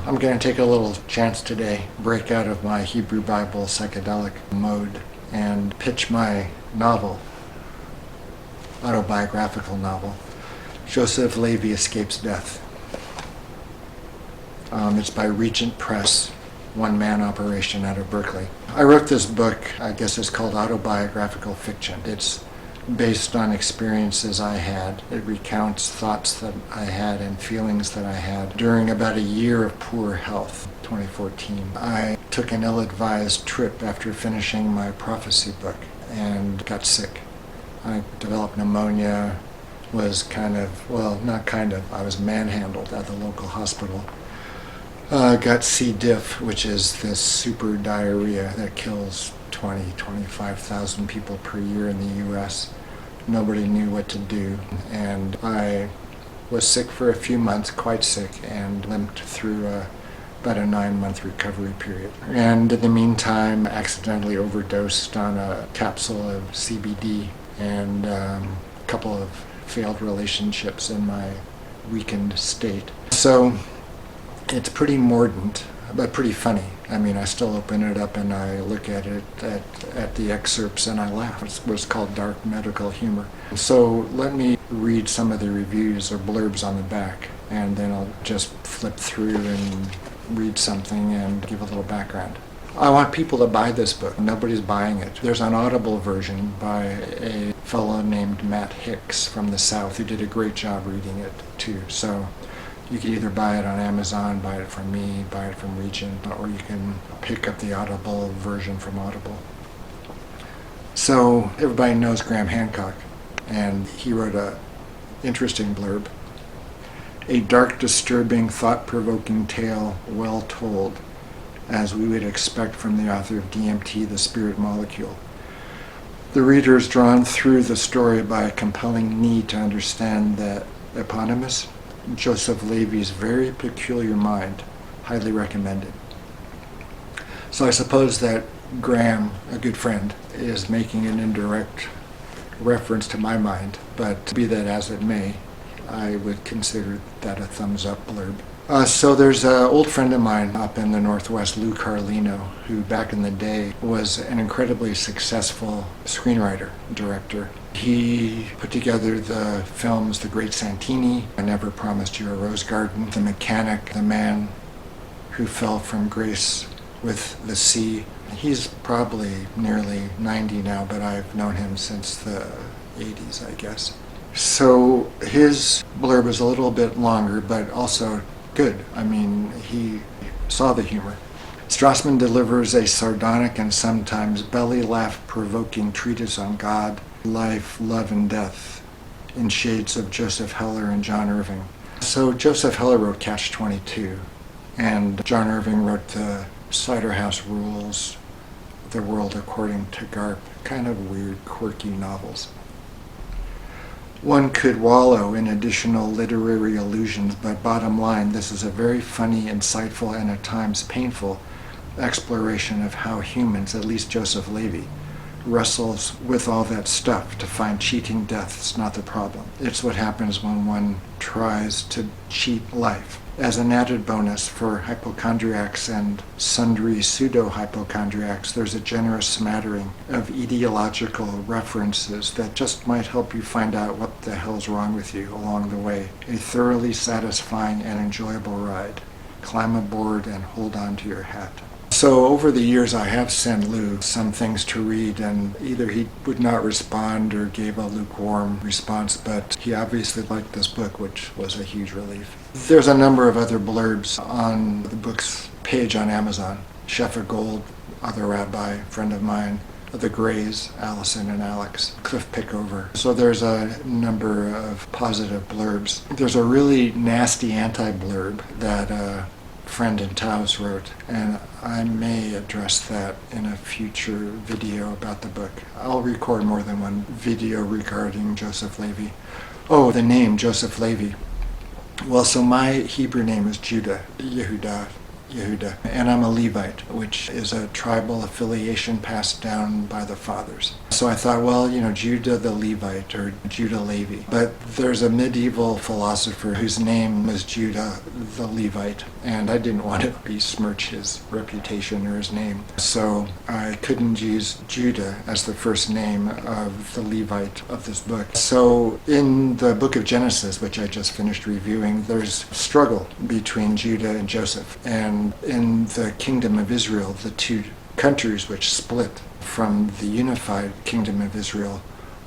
I'm going to take a little chance today, break out of my Hebrew Bible psychedelic mode, and pitch my novel, autobiographical novel, Joseph Levy Escapes Death. It's by Regent Press, one-man operation out of Berkeley. I wrote this book, I guess it's called autobiographical fiction. It's based on experiences I had. It recounts thoughts that I had and feelings that I had during about a year of poor health, 2014. I took an ill-advised trip after finishing my prophecy book and got sick. I developed pneumonia, I was manhandled at the local hospital. Got C. diff, which is this super diarrhea that kills 25,000 people per year in the U.S. Nobody knew what to do, and I was sick for a few months, quite sick, and limped through about a 9-month recovery period. And in the meantime, accidentally overdosed on a capsule of CBD and a couple of failed relationships in my weakened state. So it's pretty mordant, but pretty funny. I mean, I still open it up and I look at it, at the excerpts, and I laugh. It's what's called dark medical humor. So let me read some of the reviews or blurbs on the back, and then I'll just flip through and read something and give a little background. I want people to buy this book. Nobody's buying it. There's an Audible version by a fellow named Matt Hicks from the South who did a great job reading it too. So you can either buy it on Amazon, buy it from me, buy it from Regent, or you can pick up the Audible version from Audible. So everybody knows Graham Hancock, and he wrote an interesting blurb. A dark, disturbing, thought-provoking tale, well told, as we would expect from the author of DMT, The Spirit Molecule. The reader is drawn through the story by a compelling need to understand that eponymous Joseph Levy's very peculiar mind. Highly recommended. So I suppose that Graham, a good friend, is making an indirect reference to my mind, but be that as it may, I would consider that a thumbs up blurb. So there's an old friend of mine up in the Northwest, Lou Carlino, who back in the day was an incredibly successful screenwriter, director. He put together the films The Great Santini, I Never Promised You a Rose Garden, The Mechanic, The Man Who Fell from Grace with the Sea. He's probably nearly 90 now, but I've known him since the 80s, I guess. So his blurb is a little bit longer, but also good. I mean, he saw the humor. Strassman delivers a sardonic and sometimes belly-laugh-provoking treatise on God, life, love, and death in shades of Joseph Heller and John Irving. So Joseph Heller wrote Catch-22, and John Irving wrote the Cider House Rules, The World According to Garp, kind of weird, quirky novels. One could wallow in additional literary allusions, but bottom line, this is a very funny, insightful, and at times painful exploration of how humans, at least Joseph Levy, wrestles with all that stuff to find cheating death's not the problem. It's what happens when one tries to cheat life. As an added bonus for hypochondriacs and sundry pseudo-hypochondriacs, there's a generous smattering of ideological references that just might help you find out what the hell's wrong with you along the way. A thoroughly satisfying and enjoyable ride. Climb aboard and hold on to your hat. So over the years I have sent Lou some things to read, and either he would not respond or gave a lukewarm response, but he obviously liked this book, which was a huge relief. There's a number of other blurbs on the book's page on Amazon. Chef of Gold, other rabbi, friend of mine, The Grays, Allison and Alex, Cliff Pickover. So there's a number of positive blurbs. There's a really nasty anti-blurb that friend in Taos wrote, and I may address that in a future video about the book. I'll record more than one video regarding Joseph Levy. Oh, the name Joseph Levy. Well, so my Hebrew name is Judah, Yehudah, Yehuda, and I'm a Levite, which is a tribal affiliation passed down by the fathers. So I thought, well, Judah the Levite or Judah Levy. But there's a medieval philosopher whose name was Judah the Levite, and I didn't want to besmirch his reputation or his name. So I couldn't use Judah as the first name of the Levite of this book. So in the book of Genesis, which I just finished reviewing, there's struggle between Judah and Joseph. And in the kingdom of Israel, the two countries which split from the unified kingdom of Israel,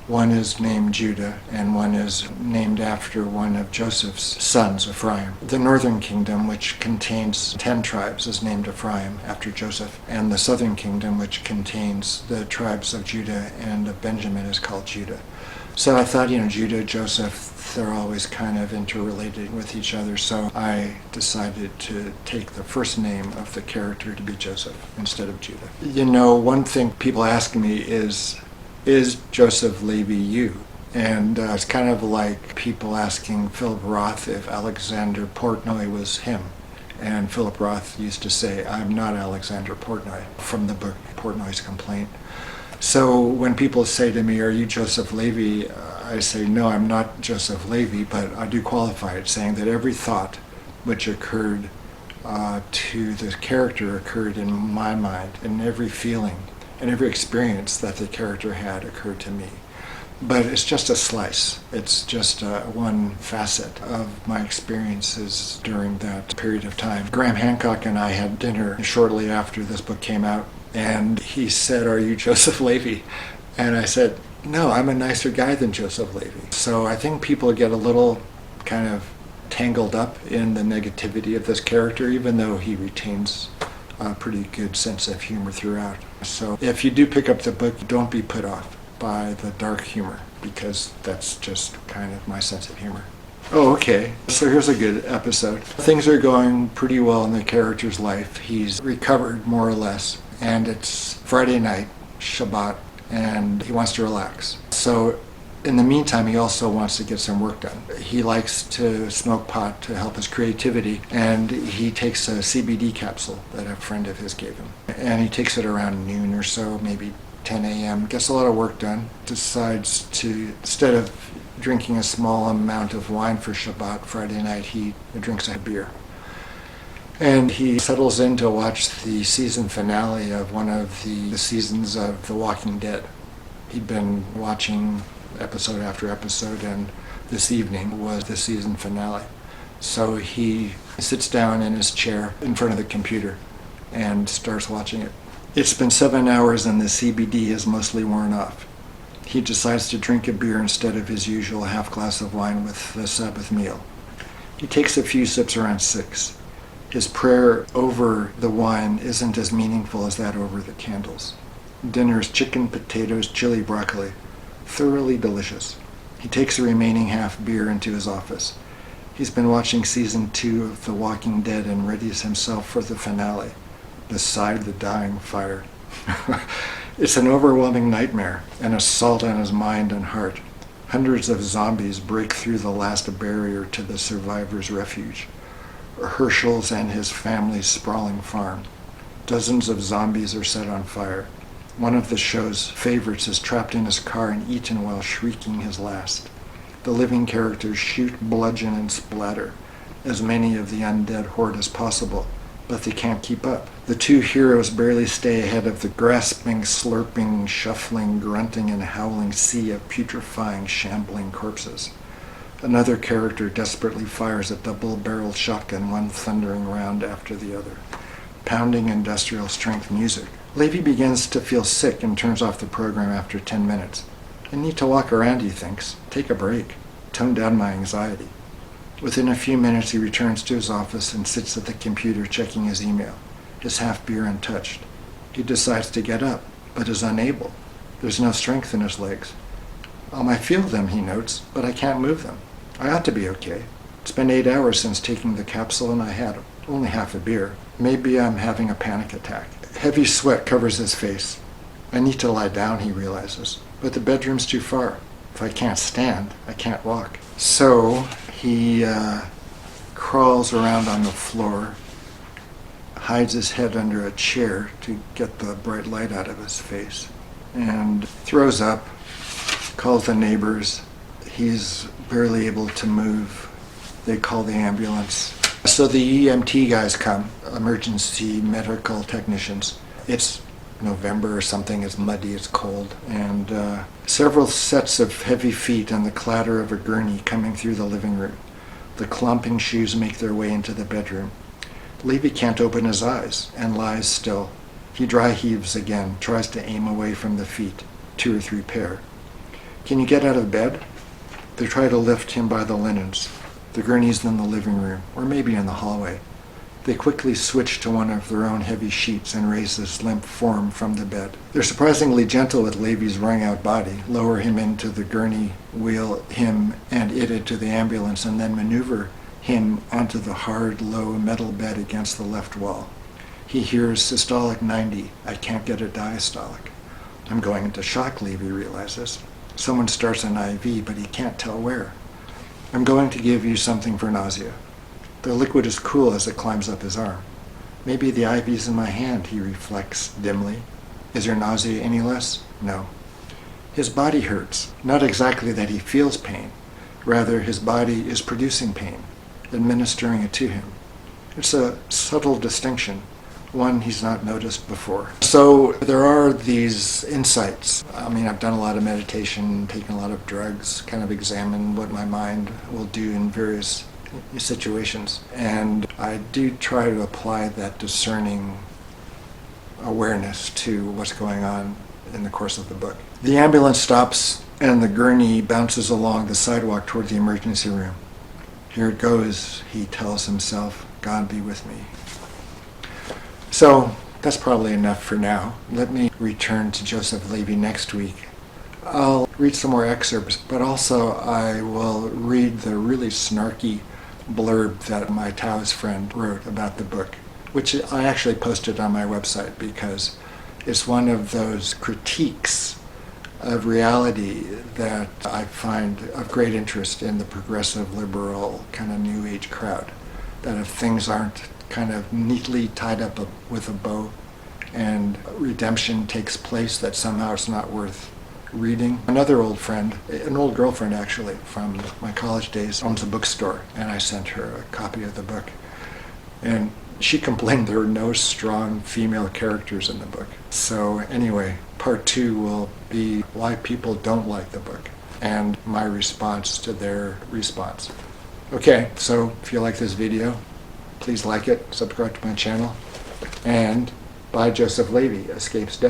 one is named Judah and one is named after one of Joseph's sons, Ephraim. The northern kingdom, which contains 10 tribes, is named Ephraim after Joseph, and the southern kingdom, which contains the tribes of Judah and of Benjamin, is called Judah. So I thought, Judah, Joseph, they're always kind of interrelated with each other, so I decided to take the first name of the character to be Joseph instead of Judah. One thing people ask me is Joseph Levy you? And it's kind of like people asking Philip Roth if Alexander Portnoy was him. And Philip Roth used to say, I'm not Alexander Portnoy, from the book Portnoy's Complaint. So when people say to me, are you Joseph Levy? I say, no, I'm not Joseph Levy, but I do qualify it, saying that every thought which occurred to the character occurred in my mind, and every feeling and every experience that the character had occurred to me. But it's just a slice. It's just one facet of my experiences during that period of time. Graham Hancock and I had dinner shortly after this book came out, and he said, are you Joseph Levy? And I said, no, I'm a nicer guy than Joseph Levy. So I think people get a little kind of tangled up in the negativity of this character, even though he retains a pretty good sense of humor throughout. So if you do pick up the book, don't be put off by the dark humor, because that's just kind of my sense of humor. Oh, okay. So here's a good episode. Things are going pretty well in the character's life. He's recovered more or less, and it's Friday night, Shabbat, and he wants to relax. So in the meantime, he also wants to get some work done. He likes to smoke pot to help his creativity, and he takes a CBD capsule that a friend of his gave him. And he takes it around noon or so, maybe 10 a.m., gets a lot of work done, decides to, instead of drinking a small amount of wine for Shabbat Friday night, he drinks a beer. And he settles in to watch the season finale of one of the seasons of The Walking Dead. He'd been watching episode after episode, and this evening was the season finale. So he sits down in his chair in front of the computer and starts watching it. It's been 7 hours and the CBD is mostly worn off. He decides to drink a beer instead of his usual half glass of wine with the Sabbath meal. He takes a few sips around 6. His prayer over the wine isn't as meaningful as that over the candles. Dinner is chicken, potatoes, chili, broccoli. Thoroughly delicious. He takes the remaining half beer into his office. He's been watching season 2 of The Walking Dead and readies himself for the finale, beside the dying fire. It's an overwhelming nightmare, an assault on his mind and heart. Hundreds of zombies break through the last barrier to the survivors' refuge. Herschel's and his family's sprawling farm. Dozens of zombies are set on fire. One of the show's favorites is trapped in his car and eaten while shrieking his last. The living characters shoot, bludgeon, and splatter as many of the undead horde as possible, but they can't keep up. The two heroes barely stay ahead of the grasping, slurping, shuffling, grunting, and howling sea of putrefying, shambling corpses. Another character desperately fires a double-barreled shotgun, one thundering round after the other. Pounding industrial-strength music. Levy begins to feel sick and turns off the program after 10 minutes. I need to walk around, he thinks. Take a break. Tone down my anxiety. Within a few minutes, he returns to his office and sits at the computer checking his email, his half beer untouched. He decides to get up, but is unable. There's no strength in his legs. I feel them, he notes, but I can't move them. I ought to be okay. It's been 8 hours since taking the capsule and I had only half a beer. Maybe I'm having a panic attack. Heavy sweat covers his face. I need to lie down, he realizes, but the bedroom's too far. If I can't stand, I can't walk. So he crawls around on the floor, hides his head under a chair to get the bright light out of his face, and throws up, calls the neighbors. He's barely able to move. They call the ambulance. So the EMT guys come, emergency medical technicians. It's November or something, it's muddy, it's cold, and several sets of heavy feet and the clatter of a gurney coming through the living room. The clomping shoes make their way into the bedroom. Levy can't open his eyes and lies still. He dry heaves again, tries to aim away from the feet, 2 or 3 pair. Can you get out of bed? They try to lift him by the linens. The gurney's in the living room, or maybe in the hallway. They quickly switch to one of their own heavy sheets and raise his limp form from the bed. They're surprisingly gentle with Levy's wrung-out body, lower him into the gurney, wheel him and it into the ambulance, and then maneuver him onto the hard, low metal bed against the left wall. He hears systolic 90. I can't get a diastolic. I'm going into shock, Levy realizes. Someone starts an IV, but he can't tell where. I'm going to give you something for nausea. The liquid is cool as it climbs up his arm. Maybe the IV's in my hand, he reflects dimly. Is your nausea any less? No. His body hurts. Not exactly that he feels pain. Rather, his body is producing pain, administering it to him. It's a subtle distinction, one he's not noticed before. So there are these insights. I mean, I've done a lot of meditation, taken a lot of drugs, kind of examined what my mind will do in various situations. And I do try to apply that discerning awareness to what's going on in the course of the book. The ambulance stops and the gurney bounces along the sidewalk toward the emergency room. Here it goes, he tells himself, God be with me. So that's probably enough for now. Let me return to Joseph Levy next week. I'll read some more excerpts, but also I will read the really snarky blurb that my Taoist friend wrote about the book, which I actually posted on my website because it's one of those critiques of reality that I find of great interest in the progressive, liberal, kind of new age crowd. That if things aren't kind of neatly tied up with a bow and redemption takes place, that somehow it's not worth reading. Another old friend, an old girlfriend actually, from my college days, owns a bookstore, and I sent her a copy of the book. And she complained there were no strong female characters in the book. So anyway, part 2 will be why people don't like the book, and my response to their response. Okay, so if you like this video, please like it, subscribe to my channel, and buy Joseph Levy Escapes Death.